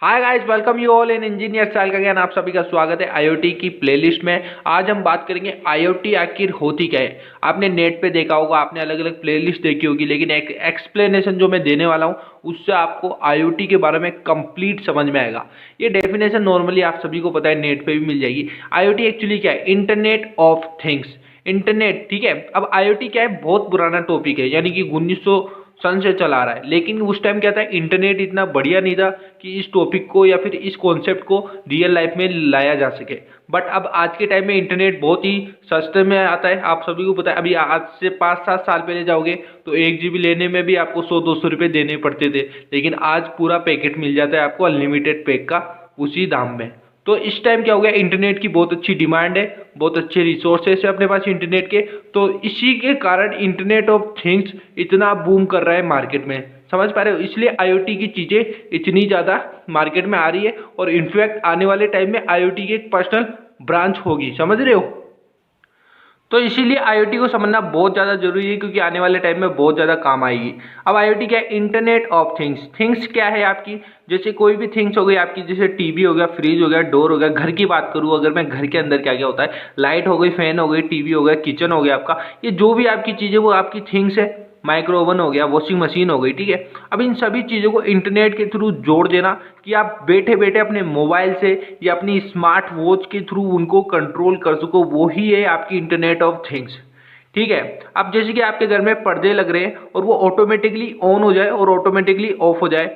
Hi guys, welcome you all in engineer style का ज्ञान। आप सभी का स्वागत है आईओटी की प्लेलिस्ट में। आज हम बात करेंगे आईओटी आखिर होती क्या है। आपने नेट पे देखा होगा, आपने अलग अलग प्लेलिस्ट देखी होगी, लेकिन एक एक्सप्लेनेशन जो मैं देने वाला हूँ उससे आपको आईओटी के बारे में कंप्लीट समझ में आएगा। ये डेफिनेशन नॉर्मली आप सभी को पता है, नेट पे भी मिल जाएगी। आईओटी एक्चुअली क्या है? Internet of things, internet. ठीक है, अब आईओटी क्या है? बहुत पुराना टॉपिक है, यानी कि 1900 सन से चला आ रहा है। लेकिन उस टाइम क्या था, इंटरनेट इतना बढ़िया नहीं था कि इस टॉपिक को या फिर इस कॉन्सेप्ट को रियल लाइफ में लाया जा सके। बट अब आज के टाइम में इंटरनेट बहुत ही सस्ते में आता है। आप सभी को पता है, अभी आज से 5-7 साल पहले जाओगे तो 1 GB लेने में भी आपको 100-200 रुपये देने पड़ते थे, लेकिन आज पूरा पैकेट मिल जाता है आपको अनलिमिटेड पैक का उसी दाम में। तो इस टाइम क्या हो गया, इंटरनेट की बहुत अच्छी डिमांड है, बहुत अच्छे रिसोर्सेस है अपने पास इंटरनेट के। तो इसी के कारण इंटरनेट ऑफ थिंग्स इतना बूम कर रहा है मार्केट में। समझ पा रहे हो? इसलिए आईओटी की चीज़ें इतनी ज़्यादा मार्केट में आ रही है, और इनफैक्ट आने वाले टाइम में आईओटी की एक पर्सनल ब्रांच होगी। समझ रहे हो? तो इसीलिए आईओटी को समझना बहुत ज़्यादा जरूरी है, क्योंकि आने वाले टाइम में बहुत ज़्यादा काम आएगी। अब आईओटी क्या है? Internet of things. थिंग्स क्या है आपकी? जैसे कोई भी थिंग्स हो गई आपकी, जैसे टीवी हो गया, फ्रिज हो गया, डोर हो गया। घर की बात करूँ अगर मैं, घर के अंदर क्या क्या होता है, लाइट हो गई, फैन हो गई, टीवी हो गया, किचन हो गया आपका, ये जो भी आपकी चीज़ें वो आपकी थिंग्स है। माइक्रो ओवन हो गया, वॉशिंग मशीन हो गई। ठीक है, अब इन सभी चीज़ों को इंटरनेट के थ्रू जोड़ देना कि आप बैठे बैठे अपने मोबाइल से या अपनी स्मार्ट वॉच के थ्रू उनको कंट्रोल कर सको, वो ही है आपकी इंटरनेट ऑफ थिंग्स। ठीक है, अब जैसे कि आपके घर में पर्दे लग रहे हैं और वो ऑटोमेटिकली ऑन हो जाए और ऑटोमेटिकली ऑफ हो जाए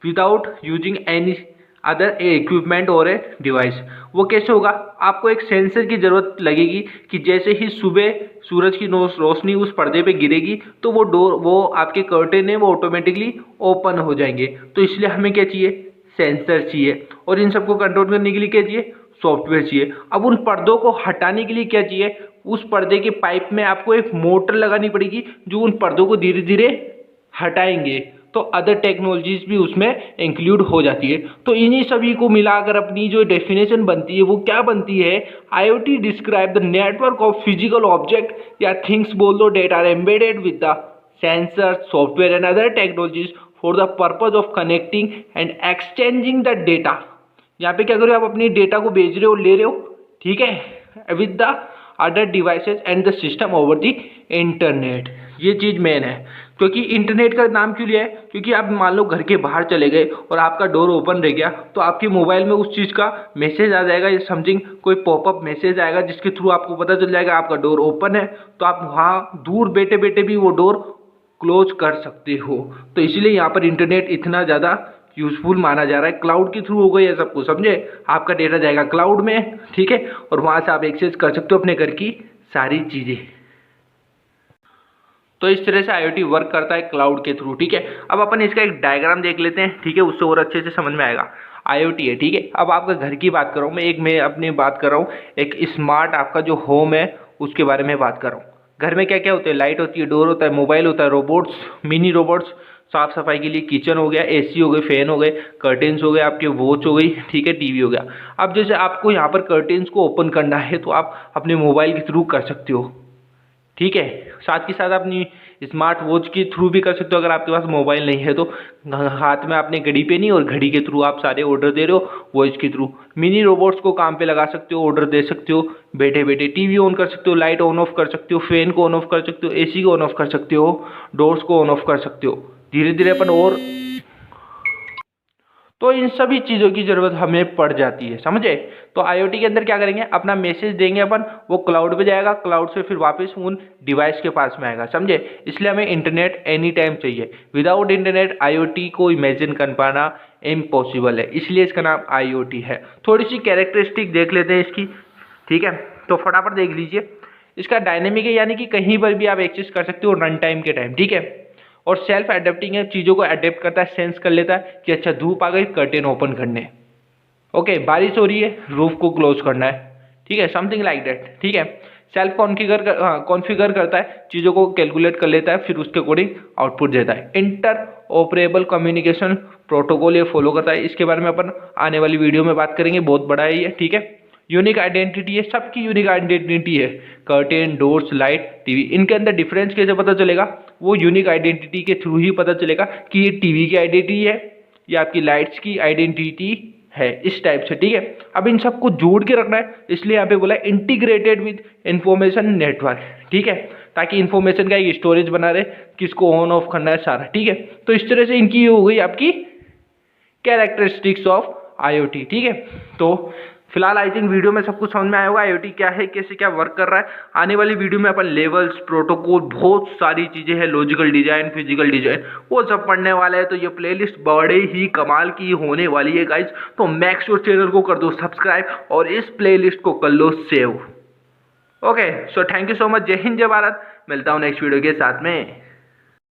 without using any other equipment और ए डिवाइस। वो कैसे होगा? आपको एक सेंसर की जरूरत लगेगी कि जैसे ही सुबह सूरज की रोशनी उस पर्दे पे गिरेगी तो वो डोर, वो आपके कर्टेन है, वो ऑटोमेटिकली ओपन हो जाएंगे। तो इसलिए हमें क्या चाहिए? सेंसर चाहिए। और इन सबको कंट्रोल करने के लिए क्या चाहिए? सॉफ्टवेयर चाहिए। अब उन पर्दों को हटाने के लिए क्या चाहिए? उस पर्दे के पाइप में आपको एक मोटर लगानी पड़ेगी जो उन पर्दों को धीरे धीरे हटाएंगे। तो अदर टेक्नोलॉजीज भी उसमें इंक्लूड हो जाती है। तो इन्हीं सभी को मिलाकर अपनी जो डेफिनेशन बनती है वो क्या बनती है? IoT describe the network of physical object या थिंग्स बोल दो, that are embedded with the sensor, software and other technologies for the purpose of connecting and exchanging the data. यहाँ पे क्या करो, आप अपनी डेटा को भेज रहे हो, ले रहे हो, ठीक है, with the other devices and the system over the internet. ये चीज़ मेन है। क्योंकि इंटरनेट का नाम क्यों लिया है? क्योंकि आप मान लो घर के बाहर चले गए और आपका डोर ओपन रह गया, तो आपके मोबाइल में उस चीज़ का मैसेज आ जाएगा, या समथिंग कोई पॉपअप मैसेज आएगा जिसके थ्रू आपको पता चल जाएगा आपका डोर ओपन है। तो आप वहाँ दूर बैठे बैठे भी वो डोर क्लोज कर सकते हो। तो इसीलिए यहाँ पर इंटरनेट इतना ज़्यादा यूजफुल माना जा रहा है। क्लाउड के थ्रू हो गई है सब कुछ, समझे? आपका डेटा जाएगा क्लाउड में, ठीक है, और वहाँ से आप एक्सेस कर सकते हो अपने घर की सारी चीज़ें। तो इस तरह से आईओटी वर्क करता है क्लाउड के थ्रू। ठीक है, अब अपन इसका एक डायग्राम देख लेते हैं, ठीक है, उससे और अच्छे से समझ में आएगा। आईओटी है, ठीक है। अब आपका घर की बात कर रहा हूँ मैं, मैं अपनी बात कर रहा हूँ, एक स्मार्ट आपका जो होम है उसके बारे में बात कर रहा हूँ। घर में क्या क्या होते हैं? लाइट होती है, डोर होता है, मोबाइल होता है, रोबोट्स, मिनी रोबोट्स, साफ सफाई के लिए किचन हो गया, एसी हो गए, फैन हो गए, कर्टेन्स हो गए, आपके वॉच हो गई, ठीक है, टीवी हो गया। अब जैसे आपको यहाँ पर कर्टेन्स को ओपन करना है तो आप अपने मोबाइल के थ्रू कर सकते हो, ठीक है। साथ के साथ अपनी स्मार्ट वॉच के थ्रू भी कर सकते हो, अगर आपके पास मोबाइल नहीं है तो। हाथ में आपने घड़ी पे नहीं, और घड़ी के थ्रू आप सारे ऑर्डर दे रहे हो वॉइस के थ्रू। मिनी रोबोट्स को काम पे लगा सकते हो, ऑर्डर दे सकते हो बैठे बैठे। टीवी ऑन कर सकते हो, लाइट ऑन ऑफ कर सकते हो, फैन को ऑन ऑफ कर सकते हो, एसी को ऑन ऑफ कर सकते हो, डोर्स को ऑन ऑफ कर सकते हो। धीरे धीरे अपन और, तो इन सभी चीज़ों की ज़रूरत हमें पड़ जाती है, समझे? तो आईओटी के अंदर क्या करेंगे, अपना मैसेज देंगे अपन, वो क्लाउड पे जाएगा, क्लाउड से फिर वापस उन डिवाइस के पास में आएगा, समझे? इसलिए हमें इंटरनेट एनी टाइम चाहिए। विदाउट इंटरनेट आईओटी को इमेजिन कर पाना इम्पॉसिबल है, इसलिए इसका नाम आईओटी है। थोड़ी सी कैरेक्टरिस्टिक देख लेते हैं इसकी, ठीक है, तो फटाफट देख लीजिए। इसका डायनेमिक है, यानी कि कहीं पर भी आप एक्सेस कर सकते हो रन टाइम के टाइम, ठीक है। और सेल्फ एडेप्टिंग है, चीज़ों को अडेप्ट करता है, सेंस कर लेता है कि अच्छा धूप आ गई, कर्टेन ओपन करने, ओके, बारिश हो रही है, रूफ को क्लोज करना है, ठीक है, समथिंग लाइक दैट, ठीक है। सेल्फ कॉन्फ़िगर करता है, चीज़ों को कैलकुलेट कर लेता है, फिर उसके अकॉर्डिंग आउटपुट देता है। इंटर ऑपरेबल कम्युनिकेशन प्रोटोकॉल ये फॉलो करता है। इसके बारे में अपन आने वाली वीडियो में बात करेंगे, बहुत बड़ा है ये, ठीक है। यूनिक आइडेंटिटी है, सबकी यूनिक आइडेंटिटी है, कर्टेन, डोर्स, लाइट, टीवी। इनके अंदर डिफरेंस कैसे पता चलेगा? वो यूनिक आइडेंटिटी के थ्रू ही पता चलेगा कि ये टीवी की आइडेंटिटी है ये आपकी लाइट्स की आइडेंटिटी है, इस टाइप से, ठीक है। अब इन सबको जोड़ के रखना है, इसलिए यहाँ पे बोला इंटीग्रेटेड विद इंफॉर्मेशन नेटवर्क, ठीक है, ताकि इंफॉर्मेशन का एक स्टोरेज बना रहे, किसको ऑन ऑफ करना है सारा, ठीक है। तो इस तरह से इनकी हो गई आपकी कैरेक्टरिस्टिक्स ऑफ IoT, ठीक है। तो फिलहाल आई थिंक वीडियो में सब कुछ समझ में आया होगा IoT क्या है, कैसे क्या वर्क कर रहा है। आने वाली वीडियो में अपन लेवल्स, प्रोटोकॉल, बहुत सारी चीजें हैं, लॉजिकल डिजाइन, फिजिकल डिजाइन, वो सब पढ़ने वाला है। तो ये प्लेलिस्ट बड़े ही कमाल की होने वाली है गाइज। तो मैक्स श्योर चैनल को कर दो सब्सक्राइब और इस प्लेलिस्ट को कर लो save. Okay, so thank you so much. जय हिंद, जय भारत। मिलता हूँ नेक्स्ट वीडियो के साथ में।